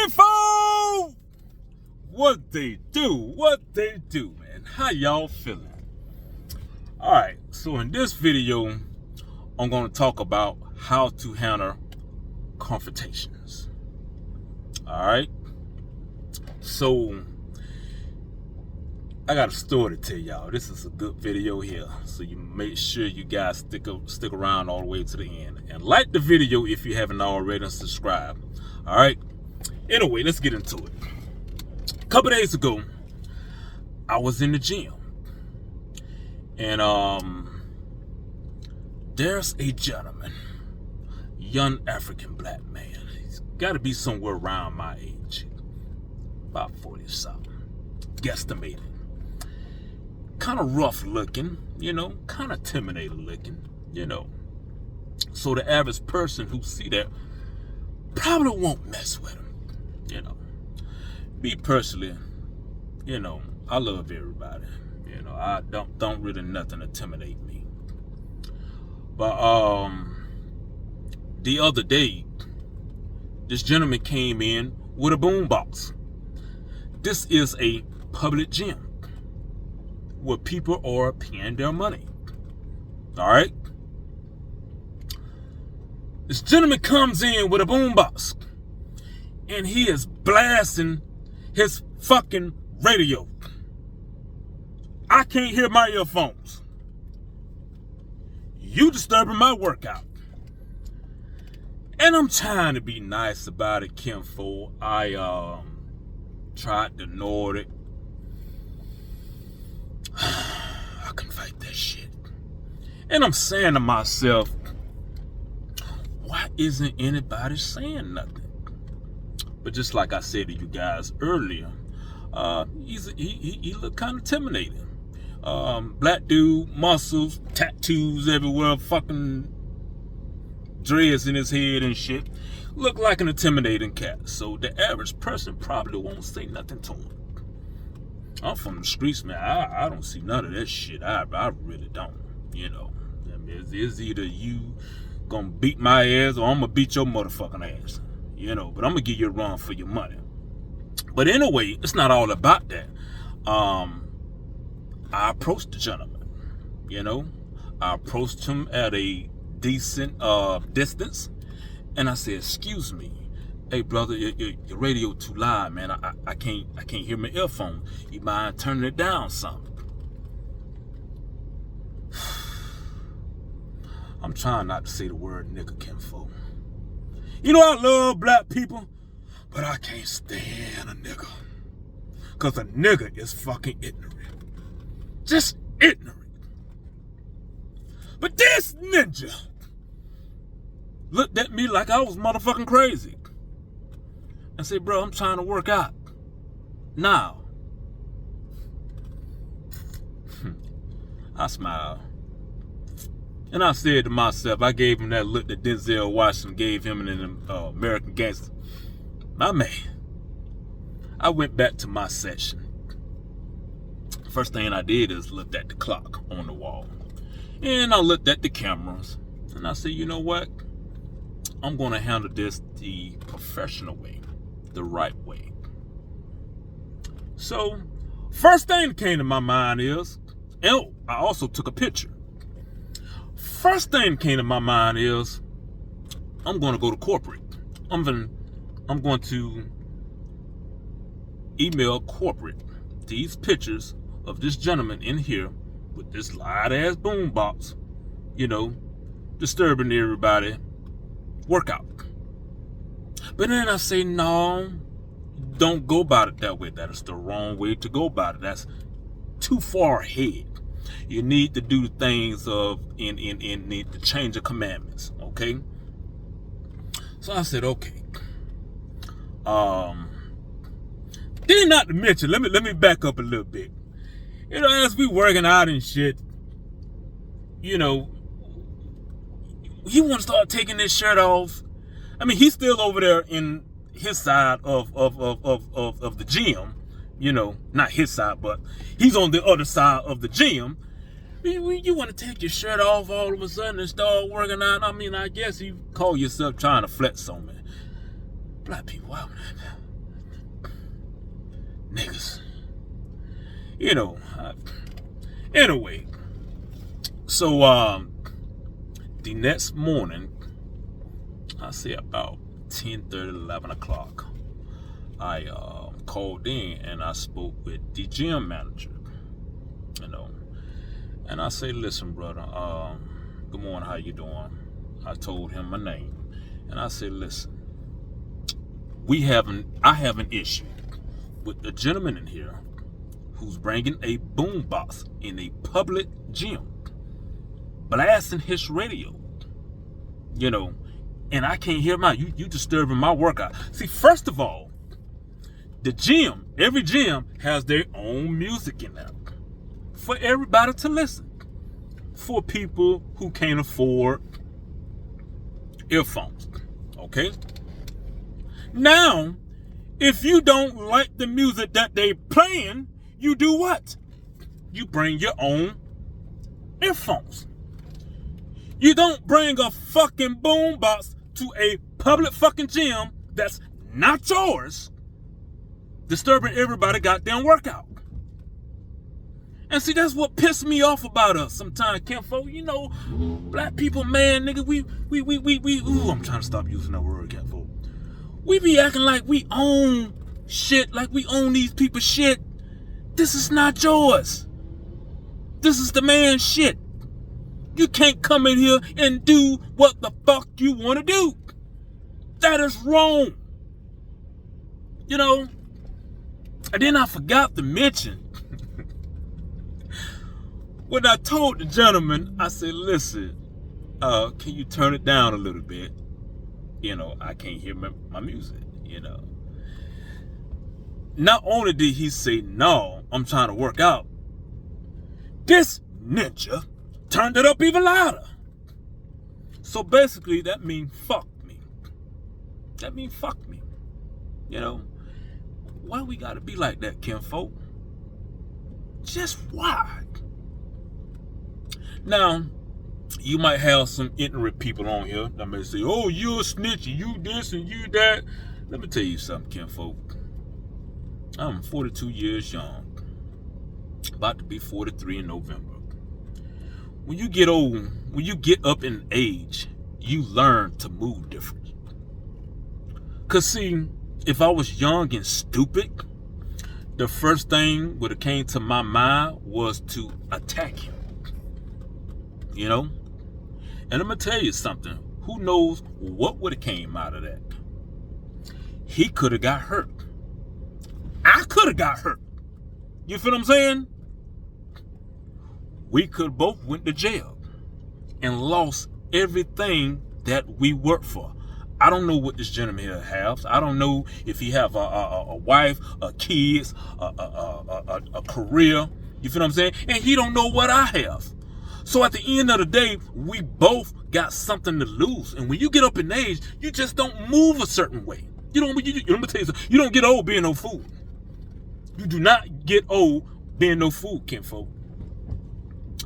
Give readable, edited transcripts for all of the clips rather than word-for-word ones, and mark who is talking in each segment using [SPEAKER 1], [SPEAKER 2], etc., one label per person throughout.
[SPEAKER 1] Kinfolk! What they do, man. How y'all feeling? Alright, so in this video, I'm going to talk about how to handle confrontations. Alright? So, I got a story to tell y'all. This is a good video here, so you make sure you guys stick around all the way to the end. And like the video if you haven't already, and subscribe. Alright? Anyway, let's get into it. A couple days ago, I was in the gym. And there's a gentleman, young African black man. He's got to be somewhere around my age, about 40-something, guesstimated. Kind of rough looking, kind of intimidating looking, So the average person who see that probably won't mess with him, Me personally, I love everybody. I don't really nothing intimidate me. But the other day, this gentleman came in with a boombox. This is a public gym where people are paying their money. All right? This gentleman comes in with a boombox, and he is blasting his fucking radio. I can't hear my earphones. You disturbing my workout. And I'm trying to be nice about it, Kinfolk. I tried to ignore it. I can fight that shit. And I'm saying to myself, why isn't anybody saying nothing? But just like I said to you guys earlier, he looked kind of intimidating. Black dude, muscles, tattoos everywhere, fucking dreads in his head and shit. Look like an intimidating cat. So the average person probably won't say nothing to him. I'm from the streets, man. I don't see none of that shit. I really don't. I mean, it's either you gonna beat my ass or I'm gonna beat your motherfucking ass. But I'm gonna give you a run for your money. But anyway, it's not all about that. I approached the gentleman, I approached him at a decent distance, and I said, "Excuse me, hey brother, your radio too loud, man. I can't hear my earphone. You mind turning it down some?" I'm trying not to say the word nigga, Kinfolk. I love black people, but I can't stand a nigga, cause a nigga is fucking ignorant. Just ignorant. But this ninja looked at me like I was motherfucking crazy and said, "Bro, I'm trying to work out now." I smiled. And I said to myself, I gave him that look that Denzel Washington gave him in American Gangster. My man. I went back to my session. First thing I did is looked at the clock on the wall. And I looked at the cameras. And I said, you know what? I'm going to handle this the professional way, the right way. So, first thing that came to my mind is, and I also took a picture. First thing that came to my mind is, I'm going to go to corporate. I'm going to email corporate these pictures of this gentleman in here with this loud ass boombox, disturbing everybody workout. But then I say, no, don't go about it that way. That is the wrong way to go about it. That's too far ahead. You need to do the things in the change of commandments, okay? So I said, okay. Then not to mention, let me back up a little bit. As we working out and shit, he want to start taking his shirt off. I mean, he's still over there in his side of the gym, not his side, but he's on the other side of the gym. You want to take your shirt off all of a sudden and start working out? I mean, I guess you call yourself trying to flex on me. Black people, niggas. You know, anyway, so the next morning, I say about 10:30, 11 o'clock, I called in and I spoke with the gym manager, you know, and I say, listen, brother, good morning, how you doing? I told him my name, and I said, listen, I have an issue with the gentleman in here who's bringing a boombox in a public gym, blasting his radio, you know, and I can't hear you disturbing my workout. See, first of all, the gym, every gym has their own music in there for everybody to listen, for people who can't afford earphones, okay? Now, if you don't like the music that they playing, you do what? You bring your own earphones. You don't bring a fucking boombox to a public fucking gym that's not yours, disturbing everybody goddamn workout. And see, that's what pissed me off about us sometimes, kinfolk. You know, black people, man, nigga, I'm trying to stop using that word, kinfolk. We be acting like we own shit, like we own these people's shit. This is not yours. This is the man's shit. You can't come in here and do what the fuck you want to do. That is wrong. You know, and then I forgot to mention, when I told the gentleman, I said, listen, can you turn it down a little bit? You know, I can't hear my music, you know. Not only did he say, no, I'm trying to work out, this ninja turned it up even louder. So basically, that means fuck me. That means fuck me. You know, why we gotta be like that, kinfolk? Just why? Now, you might have some ignorant people on here that may say, oh, you're a snitch, you this and you that. Let me tell you something, kinfolk. I'm 42 years young, about to be 43 in November. When you get old, when you get up in age, you learn to move different. Cause see, if I was young and stupid, the first thing would have came to my mind was to attack him. You know? And I'm gonna tell you something. Who knows what would have came out of that? He could have got hurt. I could have got hurt. You feel what I'm saying? We could both went to jail and lost everything that we worked for. I don't know what this gentleman here has. I don't know if he have a wife, kids, a career. You feel what I'm saying? And he don't know what I have. So at the end of the day, we both got something to lose. And when you get up in age, you just don't move a certain way. Let me tell you something. You don't get old being no fool. You do not get old being no fool, kinfolk.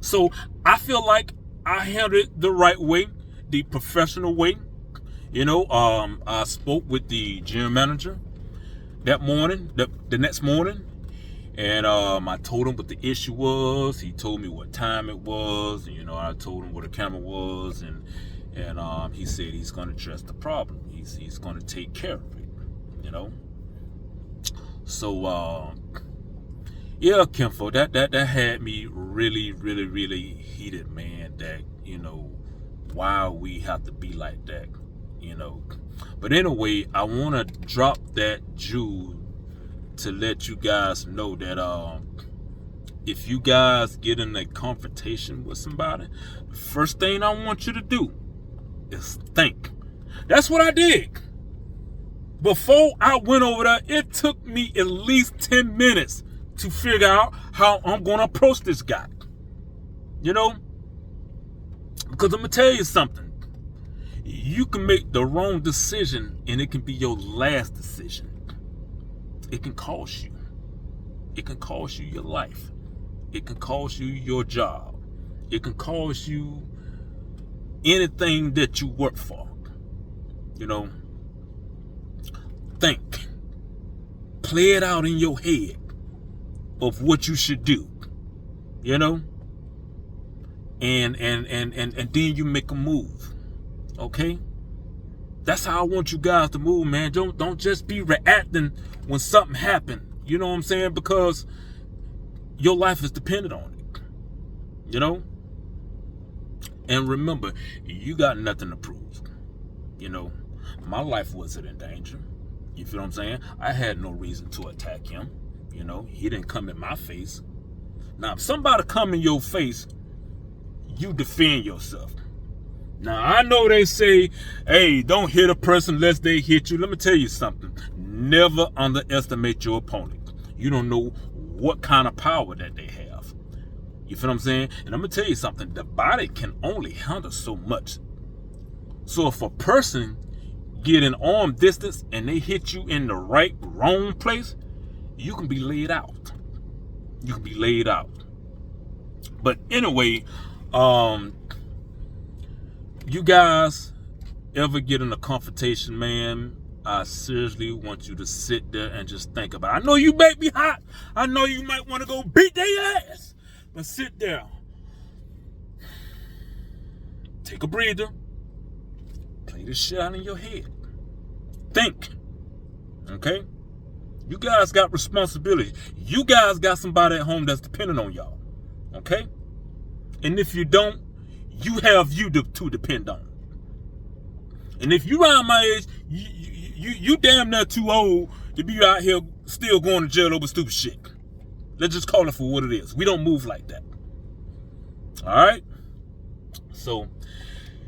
[SPEAKER 1] So I feel like I handled it the right way, the professional way. You know, I spoke with the gym manager that morning, the next morning, and I told him what the issue was. He told me what time it was. And, you know, I told him where the camera was, and he said he's going to address the problem. He's going to take care of it. You know. So yeah, kinfolk, that had me really, really, really heated, man. That, you know, why we have to be like that. You know, but anyway, I want to drop that jewel to let you guys know that if you guys get in a confrontation with somebody, the first thing I want you to do is think. That's what I did. Before I went over there, it took me at least 10 minutes to figure out how I'm going to approach this guy. You know, because I'm going to tell you something. You can make the wrong decision and it can be your last decision. It can cost you. It can cost you your life. It can cost you your job. It can cost you anything that you work for. You know, think. play it out in your head of what you should do, you know, and then you make a move. Okay, that's how I want you guys to move, man. Don't just be reacting when something happened. You know what I'm saying? Because your life is dependent on it. You know. And remember, you got nothing to prove. You know, my life wasn't in danger. You feel what I'm saying? I had no reason to attack him. You know, he didn't come in my face. Now, if somebody come in your face, you defend yourself. Now, I know they say, hey, don't hit a person unless they hit you. Let me tell you something. Never underestimate your opponent. You don't know what kind of power that they have. You feel what I'm saying? And I'm going to tell you something. The body can only handle so much. So if a person get in arm distance and they hit you in the wrong place, you can be laid out. You can be laid out. But anyway, you guys ever get in a confrontation, man, I seriously want you to sit there and just think about it. I know you may be hot. I know you might want to go beat their ass. But sit there. Take a breather. Play this shit out in your head. Think. Okay? You guys got responsibility. You guys got somebody at home that's dependent on y'all. Okay? And if you don't, you have you to depend on. And if you around my age, you damn near too old to be out here still going to jail over stupid shit. Let's just call it for what it is. We don't move like that. All right? So,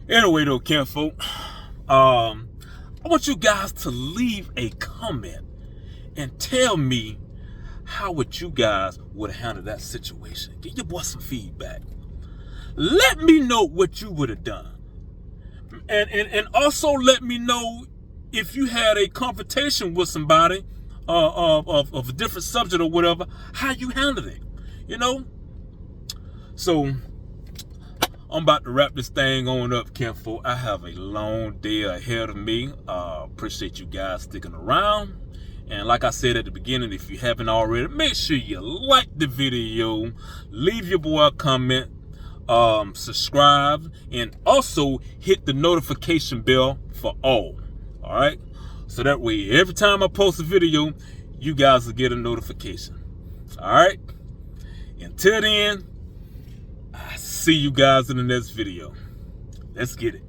[SPEAKER 1] anyway though, kinfolk, I want you guys to leave a comment and tell me how would you guys would handle that situation. Give your boy some feedback. Let me know what you would have done. And also let me know if you had a confrontation with somebody of a different subject or whatever, how you handled it, you know? So, I'm about to wrap this thing on up, kinfolk. I have a long day ahead of me. Appreciate you guys sticking around. And like I said at the beginning, if you haven't already, make sure you like the video, leave your boy a comment, subscribe, and also hit the notification bell for all right? So that way, every time I post a video, you guys will get a notification. All right? Until then, I see you guys in the next video. Let's get it.